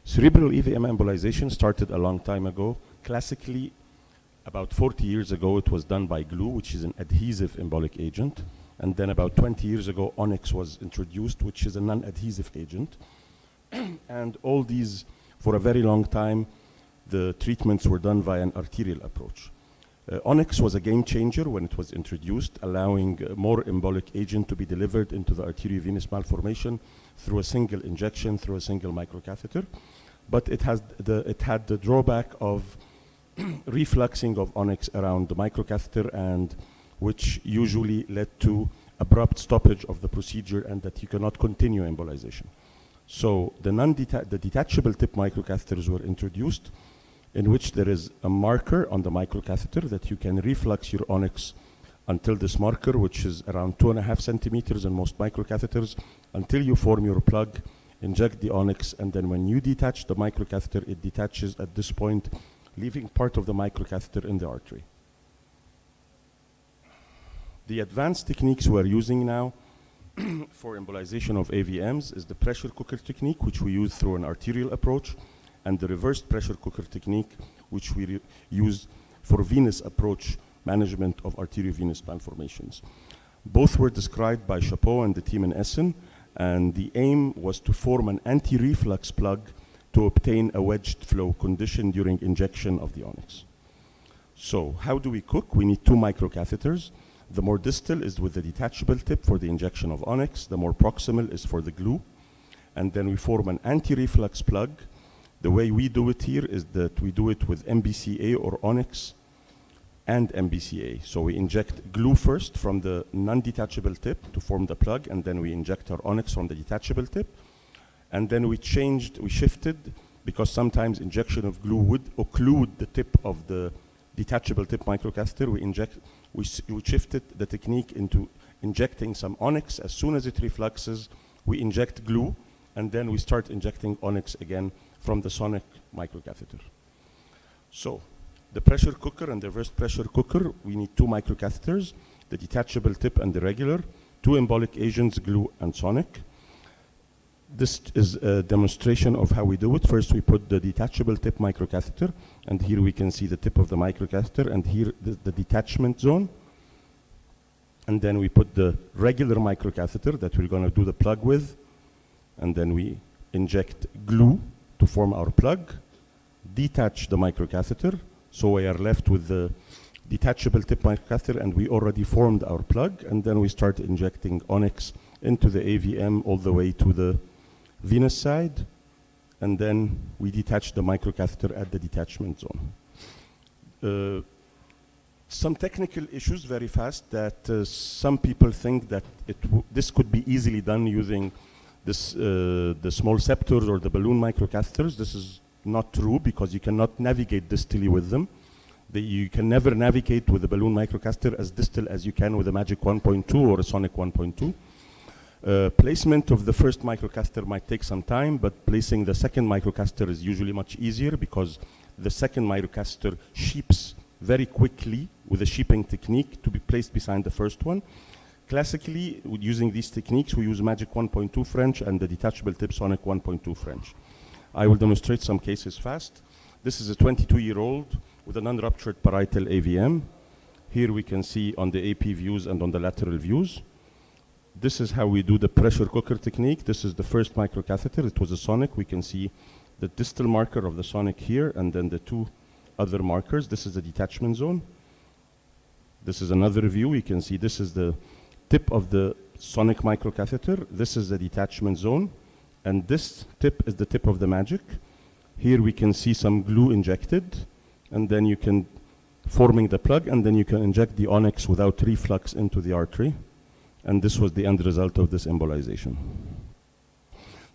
Cerebral AVM embolization started a long time ago. Classically, about 40 years ago, it was done by glue, which is an adhesive embolic agent. And then about 20 years ago, onyx was introduced, which is a non-adhesive agent. And all these, for a very long time, the treatments were done via an arterial approach. Onyx was a game changer when it was introduced, allowing more embolic agent to be delivered into the arteriovenous malformation through a single injection, through a single microcatheter. But it had the drawback of refluxing of onyx around the microcatheter, and which usually led to abrupt stoppage of the procedure and that you cannot continue embolization. So the detachable tip microcatheters were introduced, in which there is a marker on the microcatheter that you can reflux your onyx until this marker, which is around 2.5 centimeters in most microcatheters, until you form your plug, inject the onyx, and then when you detach the microcatheter, it detaches at this point, leaving part of the microcatheter in the artery. The advanced techniques we are using now for embolization of AVMs is the pressure cooker technique, which we use through an arterial approach, and the reversed pressure cooker technique, which we use for venous approach management of arteriovenous malformations. Both were described by Chapeau and the team in Essen, and the aim was to form an anti-reflux plug to obtain a wedged flow condition during injection of the onyx. So how do we cook? We need 2 microcatheters. The more distal is with the detachable tip for the injection of onyx. The more proximal is for the glue. And then we form an anti-reflux plug. The way we do it here is that we do it with MBCA or onyx and MBCA. So we inject glue first from the non-detachable tip to form the plug, and then we inject our onyx from the detachable tip. And then we shifted, because sometimes injection of glue would occlude the tip of the detachable tip microcatheter. We shifted the technique into injecting some onyx. As soon as it refluxes, we inject glue, and then we start injecting onyx again from the sonic microcatheter. So the pressure cooker and the reversed pressure cooker, we need 2 microcatheters, the detachable tip and the regular, 2 embolic agents, glue and sonic. This is a demonstration of how we do it. First, we put the detachable tip microcatheter, and here we can see the tip of the microcatheter, and here the detachment zone. And then we put the regular microcatheter that we're going to do the plug with, and then we inject glue to form our plug, detach the microcatheter, so we are left with the detachable tip microcatheter, and we already formed our plug, and then we start injecting onyx into the AVM all the way to the venous side, and then we detach the microcatheter at the detachment zone. Some technical issues very fast that some people think that this could be easily done using this, the small septors or the balloon microcatheters. This is not true, because you cannot navigate distally with them. You can never navigate with the balloon microcatheter as distal as you can with a Magic 1.2 or a Sonic 1.2. Placement of the first microcatheter might take some time, but placing the second microcatheter is usually much easier, because the second microcatheter sheeps very quickly with a sheeping technique to be placed beside the first one. Classically, using these techniques, we use Magic 1.2 French and the detachable tip Sonic 1.2 French. I will demonstrate some cases fast. This is a 22-year-old with a non-ruptured parietal AVM. Here we can see on the AP views and on the lateral views. This is how we do the pressure cooker technique. This is the first microcatheter. It was a sonic. We can see the distal marker of the sonic here, and then the 2 other markers. This is the detachment zone. This is another view. You can see this is the tip of the sonic microcatheter. This is the detachment zone. And this tip is the tip of the Magic. Here we can see some glue injected, and then you can forming the plug, and then you can inject the onyx without reflux into the artery. And this was the end result of this embolization.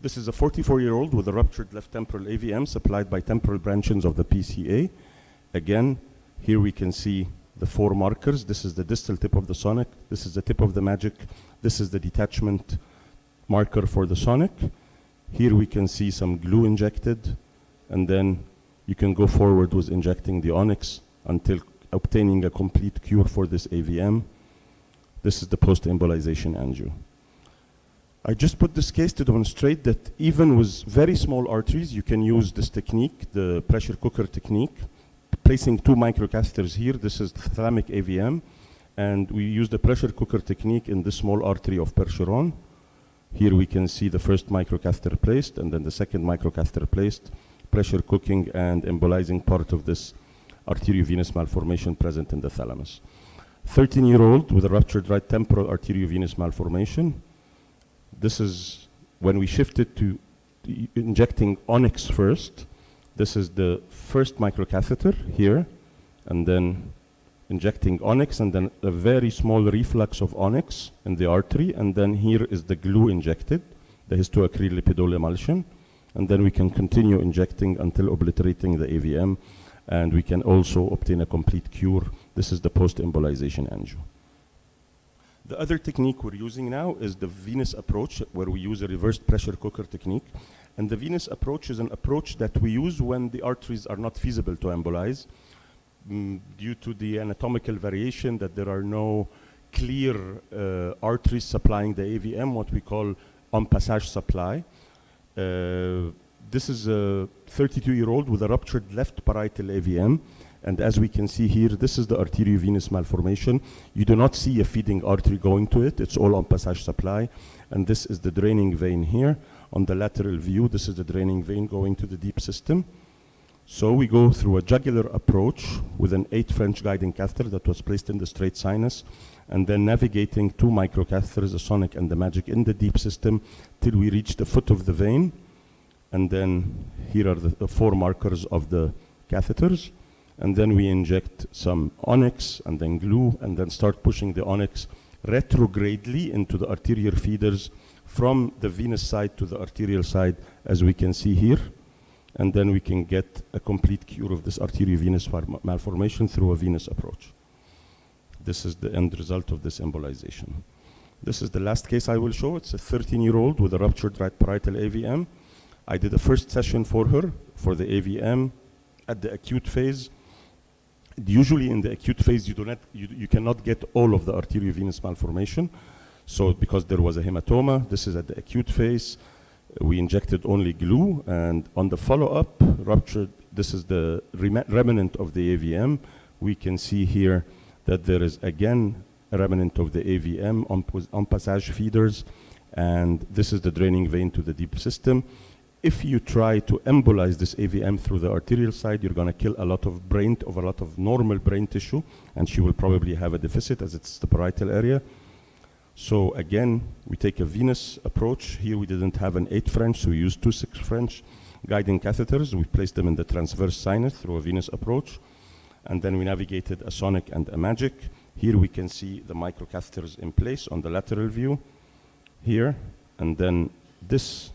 This is a 44-year-old with a ruptured left temporal AVM supplied by temporal branches of the PCA. Again, here we can see the 4 markers. This is the distal tip of the sonic. This is the tip of the Magic. This is the detachment marker for the sonic. Here we can see some glue injected, and then you can go forward with injecting the onyx until obtaining a complete cure for this AVM. This is the post-embolization angio. I just put this case to demonstrate that even with very small arteries, you can use this technique, the pressure cooker technique, placing 2 microcatheters here. This is the thalamic AVM, and we use the pressure cooker technique in this small artery of Percheron. Here we can see the first microcatheter placed, and then the second microcatheter placed, pressure cooking and embolizing part of this arteriovenous malformation present in the thalamus. 13-year-old with a ruptured right temporal arteriovenous malformation. This is when we shifted to injecting onyx first. This is the first microcatheter here, and then injecting onyx, and then a very small reflux of onyx in the artery, and then here is the glue injected, the histoacryl lipidol emulsion, and then we can continue injecting until obliterating the AVM, and we can also obtain a complete cure. This is the post-embolization angio. The other technique we're using now is the venous approach, where we use a reversed pressure cooker technique. And the venous approach is an approach that we use when the arteries are not feasible to embolize, due to the anatomical variation that there are no clear arteries supplying the AVM, what we call en-passage supply. This is a 32-year-old with a ruptured left parietal AVM. And as we can see here, this is the arteriovenous malformation. You do not see a feeding artery going to it. It's all en-passage supply. And this is the draining vein here. On the lateral view, this is the draining vein going to the deep system. So we go through a jugular approach with an 8 French guiding catheter that was placed in the straight sinus, and then navigating 2 microcatheters, the sonic and the magic, in the deep system till we reach the foot of the vein. And then here are the 4 markers of the catheters. And then we inject some onyx and then glue, and then start pushing the onyx retrogradely into the arterial feeders from the venous side to the arterial side, as we can see here. And then we can get a complete cure of this arteriovenous malformation through a venous approach. This is the end result of this embolization. This is the last case I will show. It's a 13-year-old with a ruptured right parietal AVM. I did a first session for her for the AVM at the acute phase. Usually in the acute phase, you cannot get all of the arteriovenous malformation. So because there was a hematoma, this is at the acute phase. We injected only glue, and on the follow-up ruptured, this is the remnant of the AVM. We can see here that there is again a remnant of the AVM on passage feeders, and this is the draining vein to the deep system. If you try to embolize this AVM through the arterial side, you're going to kill a lot of a lot of normal brain tissue, and she will probably have a deficit, as it's the parietal area. So again, we take a venous approach. Here we didn't have an 8 French, so we used 2 6 French guiding catheters. We placed them in the transverse sinus through a venous approach, and then we navigated a sonic and a magic. Here we can see the microcatheters in place on the lateral view here, and then this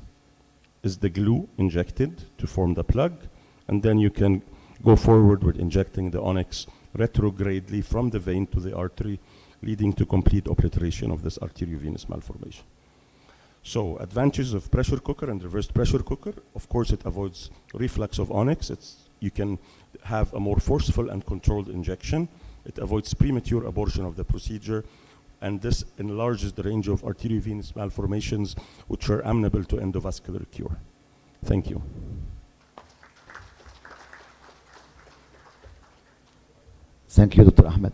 is the glue injected to form the plug, and then you can go forward with injecting the onyx retrogradely from the vein to the artery, leading to complete obliteration of this arteriovenous malformation. So advantages of pressure cooker and reversed pressure cooker: of course, it avoids reflux of onyx. You can have a more forceful and controlled injection. It avoids premature abortion of the procedure, and this enlarges the range of arteriovenous malformations which are amenable to endovascular cure. Thank you. Thank you, Dr. Ahmed.